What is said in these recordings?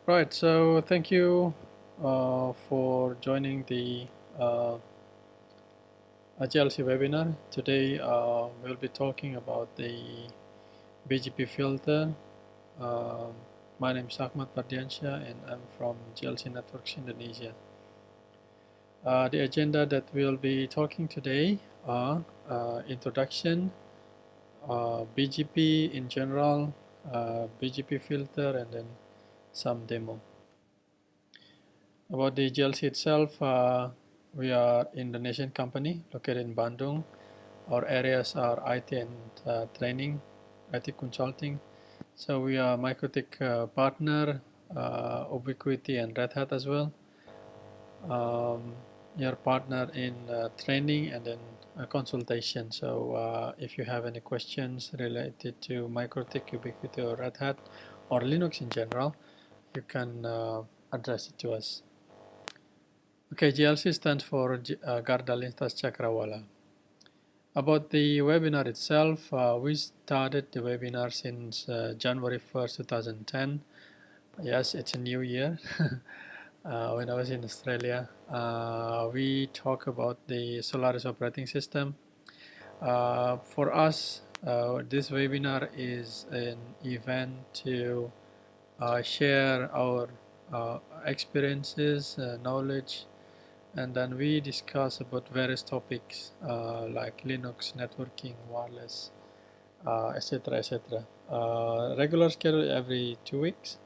Right, so thank you for joining the uh, GLC webinar. Today we'll be talking about the BGP filter. Um my name is Achmad Mardiansyah and I'm from GLC Networks Indonesia. The agenda that we'll be talking today are introduction, BGP in general, BGP filter, and then some demo. About the GLC itself, we are Indonesian company located in Bandung. Our areas are IT and training, IT consulting. So we are Mikrotik partner, Ubiquiti and Red Hat as well. We are partner in training and then consultation. So if you have any questions related to Mikrotik, Ubiquiti or Red Hat or Linux in general, you can address it to us. Okay, GLC stands for Garda Lintas Cakrawala. About the webinar itself, we started the webinar since January 1st, 2010. Yes, it's a new year. When I was in Australia, we talk about the Solaris operating system. For us, this webinar is an event to share our experiences, knowledge, and then we discuss about various topics like Linux, networking, wireless, etc. etc. Regular schedule every 2 weeks,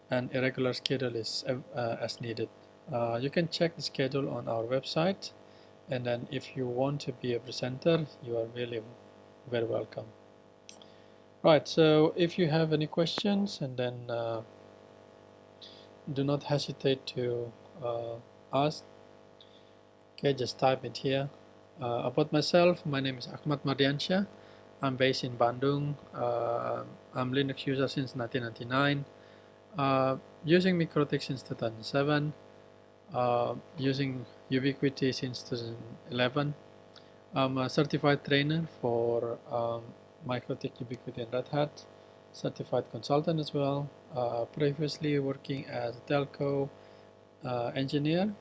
and irregular schedule is as needed. You can check the schedule on our website, and then if you want to be a presenter, you are really very welcome. Right, so if you have any questions, and then do not hesitate to ask. Okay, just type it here. About myself, my name is Achmad Mardiansyah. I'm based in Bandung. I'm Linux user since 1999. Using Mikrotik since 2007. Using Ubiquiti since 2011. I'm a certified trainer for Mikrotik, Ubiquiti, and Red Hat. Certified consultant as well. Previously working as a telco engineer,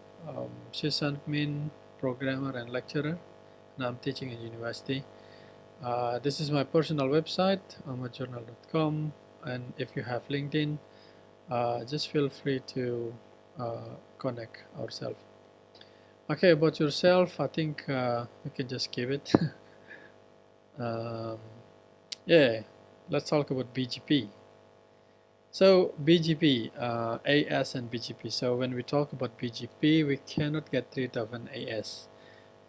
sysadmin, programmer, and lecturer, and I'm teaching at university. This is my personal website, ahmadjournal.com, and if you have LinkedIn, just feel free to connect ourselves. Okay, about yourself, I think we can just give it. Yeah, let's talk about BGP. So BGP, AS and BGP. So when we talk about BGP, we cannot get rid of an AS.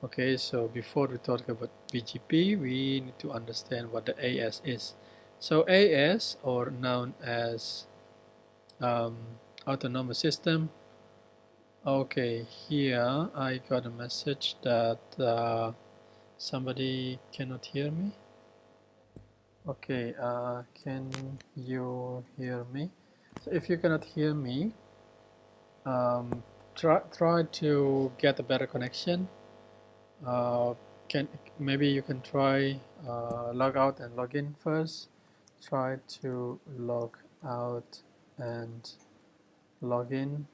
Okay, so before we talk about BGP, we need to understand what the AS is. So AS, or known as autonomous system. Okay, here I got a message that somebody cannot hear me. Okay, can you hear me? So if you cannot hear me, try to get a better connection. Maybe you can try log out and log in first. Try to log out and log in.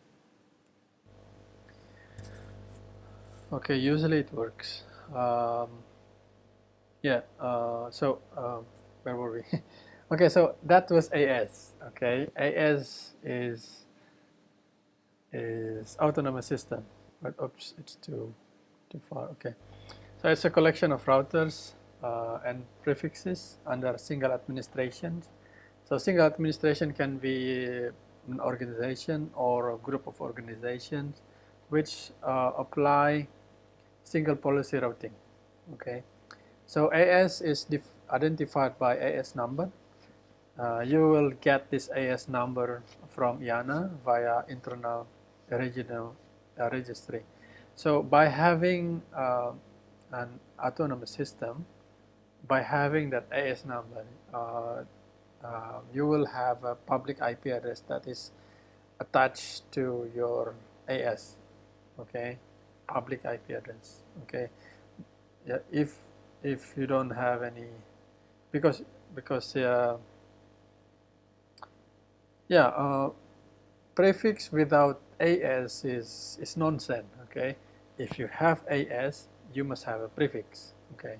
Okay, usually it works. Yeah. So where were we? Okay, so that was AS. Okay, AS is autonomous system. But oops, it's too far. Okay, so it's a collection of routers and prefixes under single administration. So single administration can be an organization or a group of organizations which apply single policy routing. Okay, so AS is identified by AS number. You will get this AS number from IANA via internal regional registry. So by having an autonomous system, by having that AS number, you will have a public IP address that is attached to your AS. Okay, public IP address. Okay, yeah. If you don't have any, because yeah. prefix without AS is nonsense. Okay, if you have AS, you must have a prefix. Okay,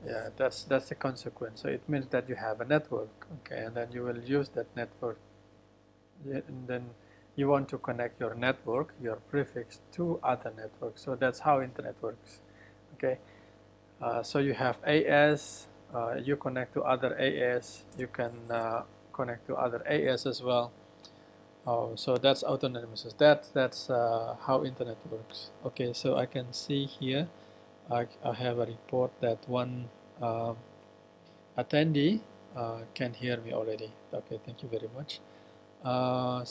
yeah, that's the consequence. So it means that you have a network. Okay, and then you will use that network. And then you want to connect your network, your prefix, to other networks. So that's how internet works. Okay, so you have AS. You connect to other AS. You can connect to other AS as well. So that's autonomous. That's how internet works. Okay, so I can see here I have a report that one attendee can hear me already. Okay, thank you very much.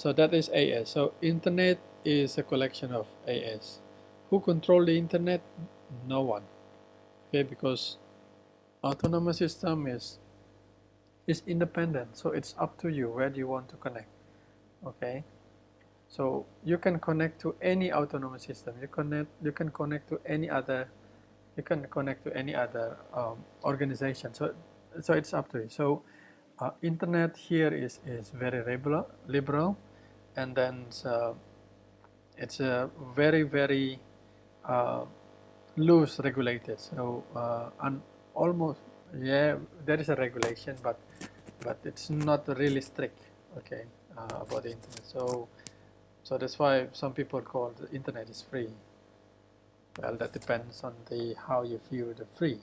So that is AS. So internet is a collection of AS. Who control the internet? No one. Okay, because autonomous system is independent. So it's up to you where do you want to connect. Okay, so you can connect to any autonomous system. You can connect to any other. You can connect to any other organization. So it's up to you. So internet here is very liberal, and then it's a very loose regulated. So almost, yeah, there is a regulation, but it's not really strict. Okay, about the internet. So that's why some people call the internet is free. Well, that depends on how you view the free.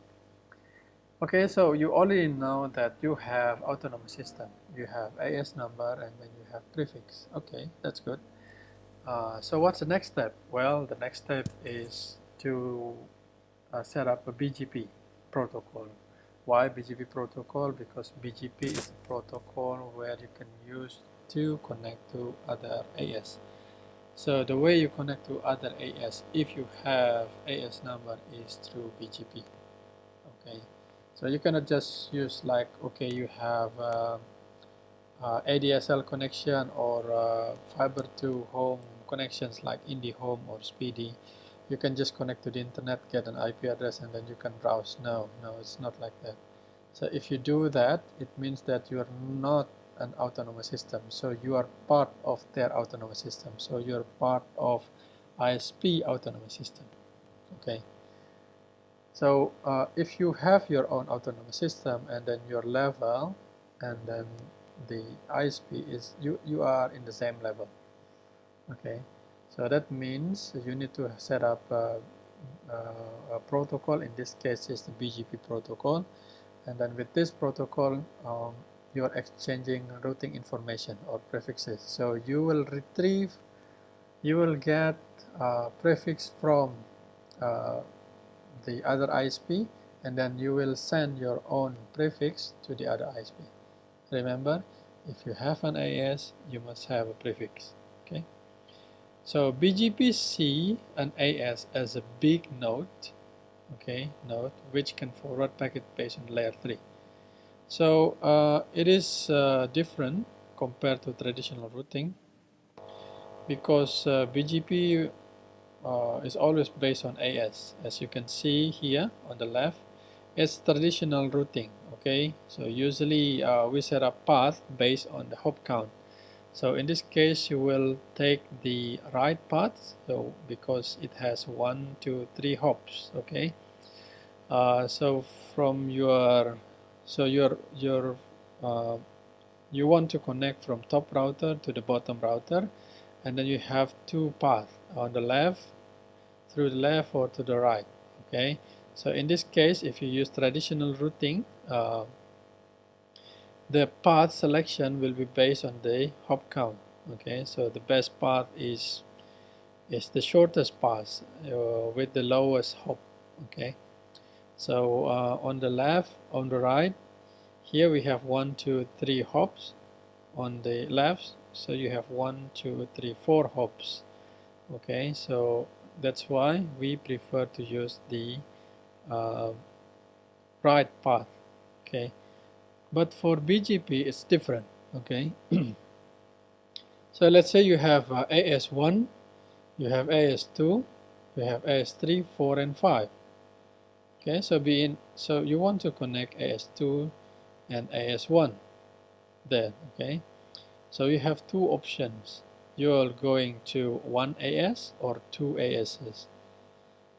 Okay, so you already know that you have autonomous system. You have AS number and then you have prefix. Okay, that's good. So what's the next step? Well, the next step is to set up a BGP protocol. Why BGP protocol? Because BGP is a protocol where you can use to connect to other AS. So the way you connect to other AS, if you have AS number, is through BGP. Okay, so you cannot just use like, okay, you have ADSL connection or fiber to home connections like IndiHome or Speedy. You can just connect to the internet, get an IP address, and then you can browse. No, it's not like that. So if you do that, it means that you are not an autonomous system. So you are part of their autonomous system. So you're part of ISP autonomous system. Okay. So if you have your own autonomous system and then your level and then the ISP is, you are in the same level. Okay. So that means you need to set up a protocol. In this case, it's the BGP protocol. And then with this protocol, you are exchanging routing information or prefixes. So you will get prefix from the other ISP, and then you will send your own prefix to the other ISP. Remember, if you have an AS, you must have a prefix. Okay. So BGP see an AS as a big node, okay, node which can forward packet based on layer 3. So it is different compared to traditional routing because BGP is always based on AS. As you can see here on the left, it's traditional routing. Okay, so usually we set up path based on the hop count. So in this case, you will take the right path, so because it has 1, 2, 3 hops. Okay, so from your you want to connect from top router to the bottom router, and then you have 2 paths on the left, through the left, or to the right. Okay, so in this case, if you use traditional routing, the path selection will be based on the hop count. Okay, so the best path is the shortest path with the lowest hop. Okay, so on the left, on the right, here we have 1, 2, 3 hops. On the left, so you have 1, 2, 3, 4 hops. Okay, so that's why we prefer to use the right path. Okay, but for BGP it's different. Okay, so let's say you have AS1, you have AS2, you have AS3, 4, and 5. Okay, so you want to connect AS2 and AS1 there. Okay, So you have two options. You're going to one AS or two ASs.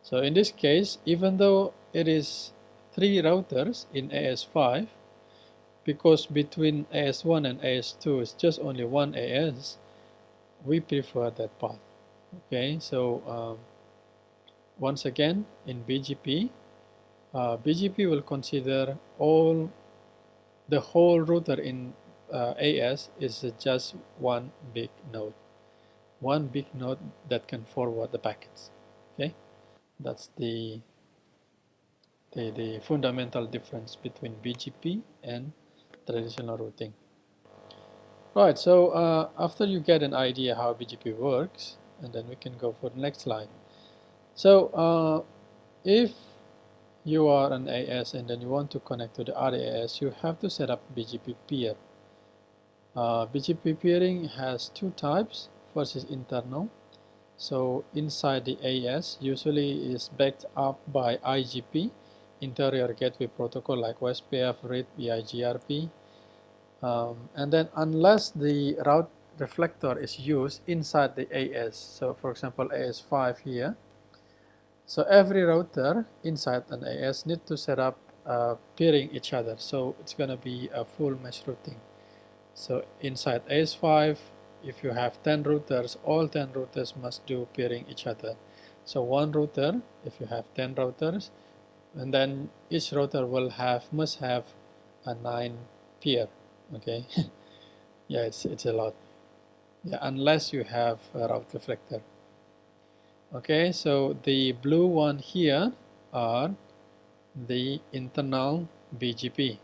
So in this case, even though it is 3 routers in AS5, because between AS1 and AS2 is just only one AS, we prefer that path. Okay, so once again in BGP, BGP will consider the whole router in AS is just one big node that can forward the packets. Okay, that's the fundamental difference between BGP and traditional routing. Right, so after you get an idea how BGP works, and then we can go for the next slide. So if you are an AS and then you want to connect to the other AS, you have to set up BGP peer. BGP peering has two types. First is internal. So inside the AS usually is backed up by IGP, interior gateway protocol like OSPF, RIT, BIGRP. And then unless the route reflector is used inside the AS, so for example AS5 here, so every router inside an AS need to set up peering each other, so it's going to be a full mesh routing. So inside AS5, if you have 10 routers, all 10 routers must do peering each other. So one router, if you have 10 routers, and then each router must have a 9 peer. Okay, yeah, it's a lot. Yeah, unless you have a route reflector. Okay, so the blue one here are the internal BGP,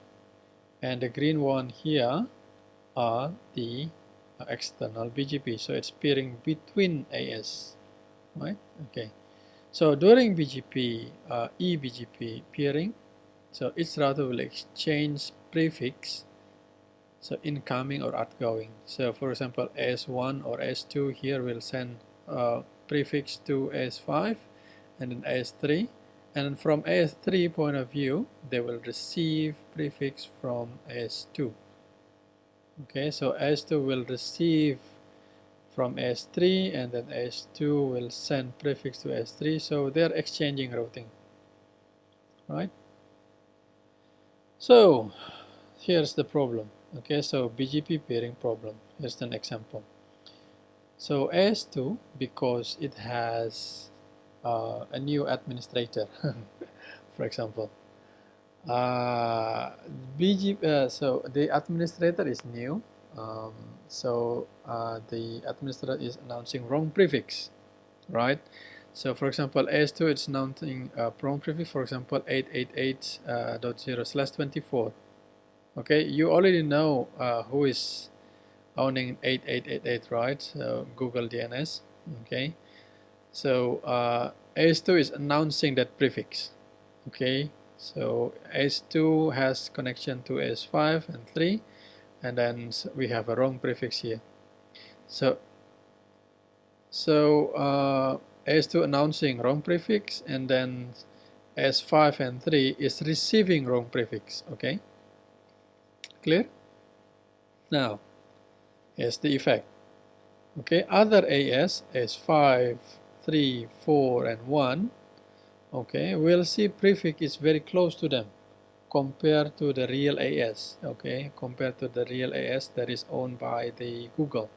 and the green one here are the external BGP. So it's peering between AS, right? Okay, so during BGP, eBGP peering, so each router will exchange prefix, so incoming or outgoing. So for example, AS1 or AS2 here will send prefix to AS5 and then AS3, and from AS3 point of view they will receive prefix from AS2. Okay, so AS2 will receive from AS3 and then AS2 will send prefix to AS3, so they're exchanging routing, right? So here's the problem. Okay, so BGP peering problem. Here's an example. So AS2, because it has a new administrator, for example, so the administrator is new. So the administrator is announcing wrong prefix, right? So for example, AS2 it's announcing wrong prefix, for example 888.0/24. Okay, you already know who is owning 8888, right? So Google DNS. Okay, so AS2 is announcing that prefix. Okay, so AS2 has connection to AS5 and 3, and then we have a wrong prefix here. So AS2 announcing wrong prefix, and then AS5 and 3 is receiving wrong prefix. Okay, clear? Now here's the effect. Okay, other AS5, 3, 4 and 1, okay, we'll see prefix is very close to them compared to the real AS. Okay, compared to the real AS that is owned by the Google.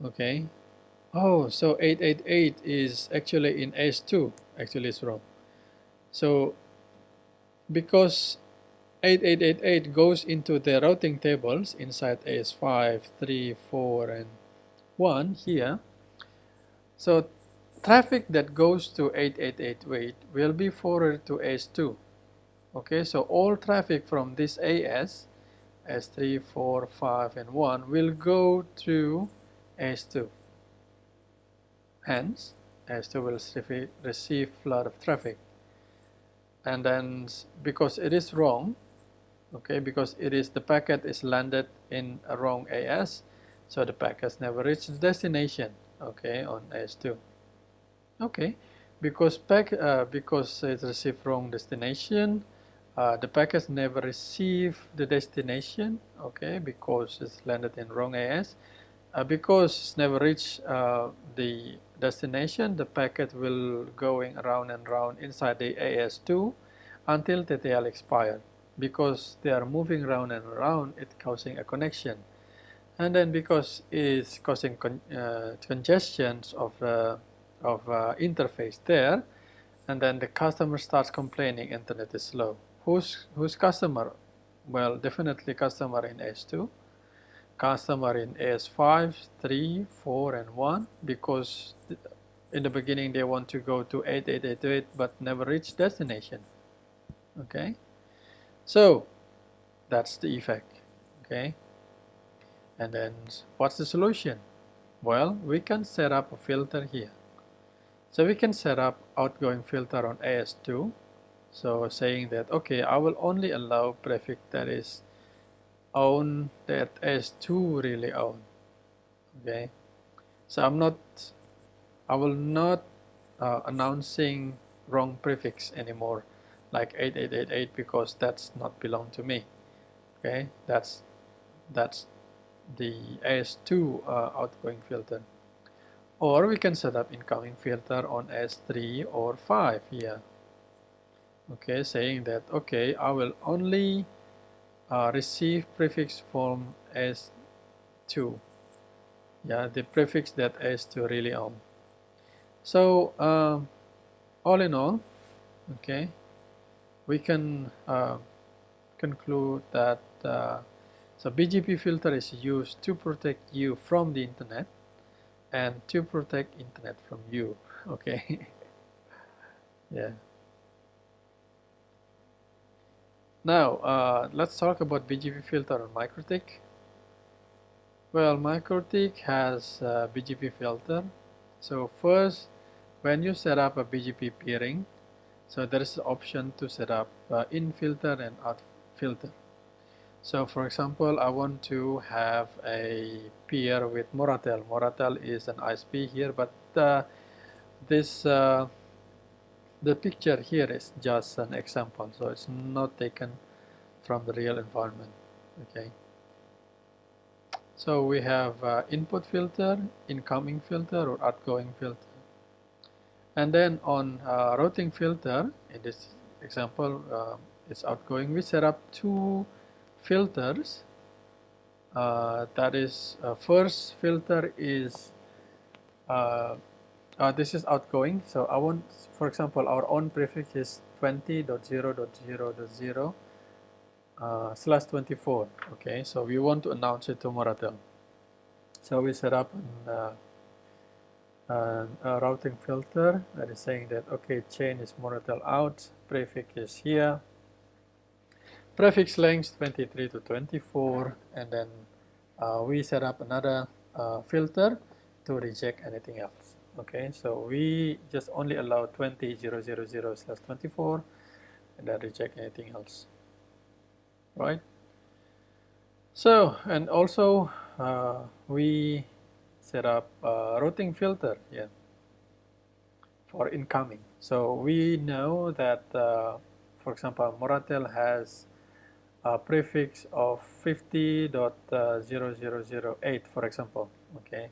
Okay, oh, so 888 is actually in AS2. Actually it's wrong. So because 8888 goes into the routing tables inside AS5, 3, 4 and 1 here, so traffic that goes to 8888 will be forwarded to AS2. Okay, so all traffic from this AS3, 4, 5 and 1 will go to AS2. Hence, AS2 will receive flood of traffic. And then because it is wrong, okay, because the packet is landed in a wrong AS, so the packets never reach the destination, okay, on AS2. Okay, because it received wrong destination, the packet never received the destination, okay, because it's landed in wrong AS. Because it's never reached the destination, the packet will going around and around inside the AS2 until TTL expire. Because they are moving around and around, it's causing a connection. And then because it's causing congestions of interface there, and then the customer starts complaining internet is slow. Who's customer? Well, definitely customer in AS2, customer in AS5, 3, 4, and 1, because in the beginning they want to go to 8888 but never reach destination. Okay, so that's the effect. Okay, and then what's the solution? Well, we can set up a filter here. So we can set up outgoing filter on AS2. So saying that, okay, I will only allow prefix that is own that AS2 really own. Okay, so I will not announcing wrong prefix anymore, like 8888, because that's not belong to me. Okay, that's the AS2 outgoing filter. Or we can set up incoming filter on S3 or 5 here. Okay, saying that, okay, I will only receive prefix from S2. Yeah, the prefix that S2 really own. So all in all, okay, we can conclude that so BGP filter is used to protect you from the internet and to protect internet from you. Okay. Yeah. Now let's talk about BGP filter on Mikrotik. Well, Mikrotik has BGP filter. So first, when you set up a BGP peering, so there is an option to set up in filter and out filter. So for example, I want to have a peer with Moratel. Moratel is an ISP here, but this the picture here is just an example, so it's not taken from the real environment. Okay. So we have input filter, incoming filter, or outgoing filter. And then on routing filter, in this example, it's outgoing. We set up two filters. That is, first filter is this is outgoing. So I want, for example, our own prefix is 20.0.0.0 /24. Okay, so we want to announce it to Moratel. So we set up a routing filter that is saying that, okay, chain is Moratel out, prefix is here, prefix length 23 to 24, and then we set up another filter to reject anything else. Okay, so we just only allow 20.0.0.0/24 and then reject anything else. Right? So, and also we set up a routing filter here for incoming. So we know that, for example, Moratel has a prefix of 50.0008, for example. Okay.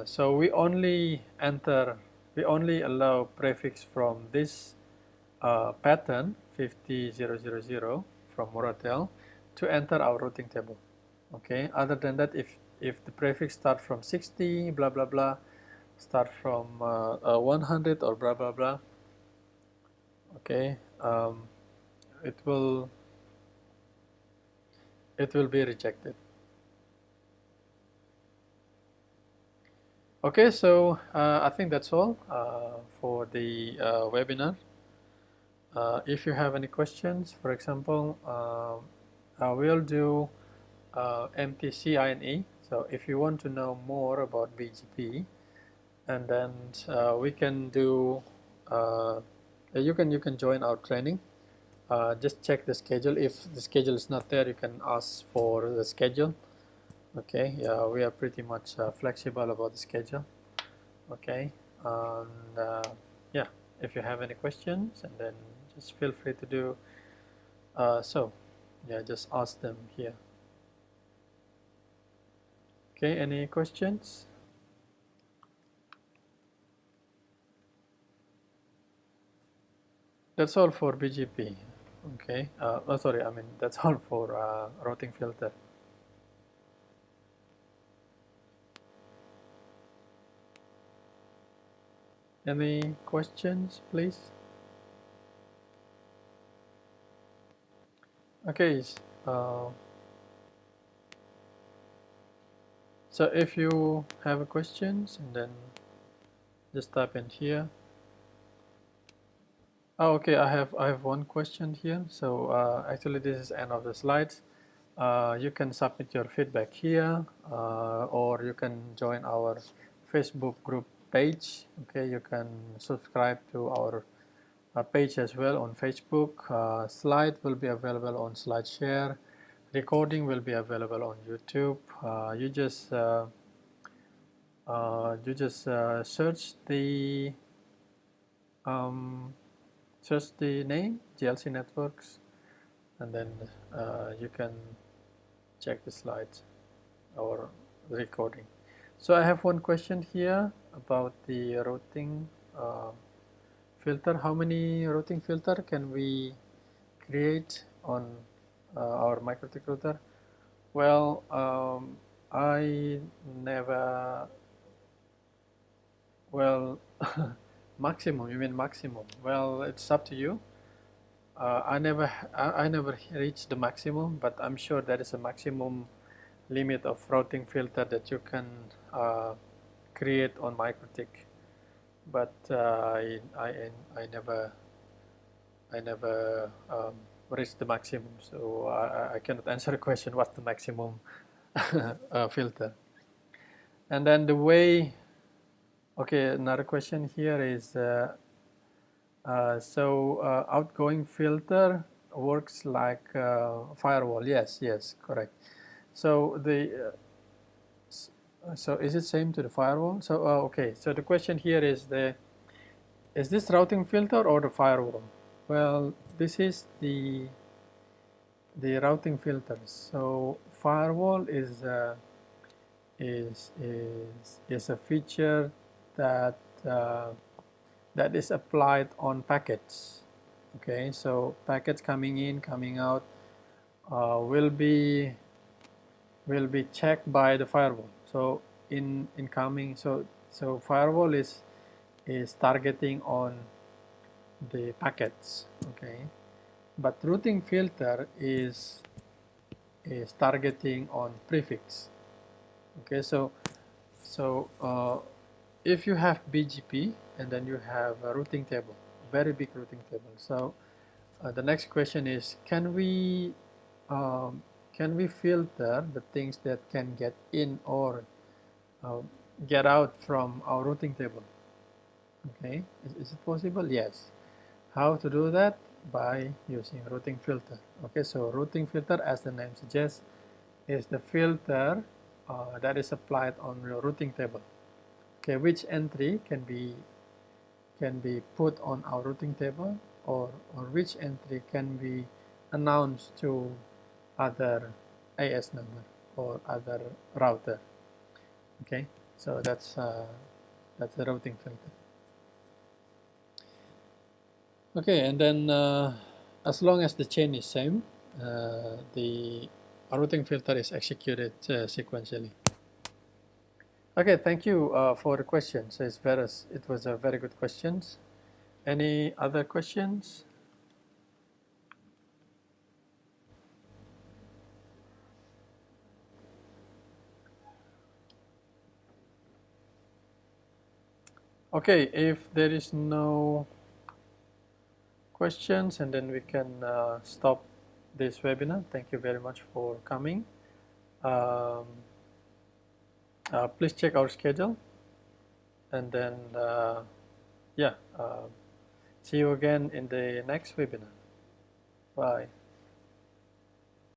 So we only allow prefix from this pattern 50.0.0.0 from Moratel to enter our routing table. Okay. Other than that, if the prefix start from 60, blah blah blah, start from 100 or blah blah blah, okay, it will be rejected. Okay, so I think that's all for the webinar. If you have any questions, for example, we'll do MTCINE. So if you want to know more about BGP, and then we can do, you can join our training. Just check the schedule. If the schedule is not there, you can ask for the schedule. Okay, yeah, we are pretty much flexible about the schedule. Okay, and yeah, if you have any questions, and then just feel free to do so. Yeah, just ask them here. Okay, any questions? That's all for BGP. Okay, oh, sorry, I mean that's all for routing filter. Any questions, please? Okay, so if you have a questions, and then just type in here. Oh, okay, I have one question here. So actually this is end of the slides. You can submit your feedback here, or you can join our Facebook group page. Okay, you can subscribe to our page as well on Facebook. Slide will be available on SlideShare. Recording will be available on YouTube. You just search the name GLC Networks, and then you can check the slides or recording. So I have one question here about the routing filter. How many routing filter can we create on our Mikrotik router? Well, I never, well, maximum, you mean maximum? Well, it's up to you. I never reached the maximum, but I'm sure there is a maximum limit of routing filter that you can create on Mikrotik. But I never reached the maximum, so I cannot answer the question what's the maximum filter. And then the way, okay, another question here is outgoing filter works like firewall. Yes, correct. So the so is it same to the firewall? So okay, so the question here is is this routing filter or the firewall? Well, this is the routing filters. So firewall is a feature that that is applied on packets. Okay, so packets coming in, coming out will be checked by the firewall. So in incoming, so firewall is targeting on the packets. Okay, but routing filter is targeting on prefix. Okay, so if you have BGP and then you have a routing table, very big routing table. So the next question is, can we filter the things that can get in or get out from our routing table? Okay, is it possible? Yes. How to do that? By using routing filter. Okay, so routing filter, as the name suggests, is the filter that is applied on your routing table. Okay, which entry can be put on our routing table, or which entry can be announced to other AS number or other router. Okay, so that's the routing filter. Okay, and then as long as the chain is same, the routing filter is executed sequentially. Okay, thank you for the questions. It was a very good questions. Any other questions? Okay, if there is no questions, and then we can stop this webinar. Thank you very much for coming. Please check our schedule, and then yeah, see you again in the next webinar. Bye.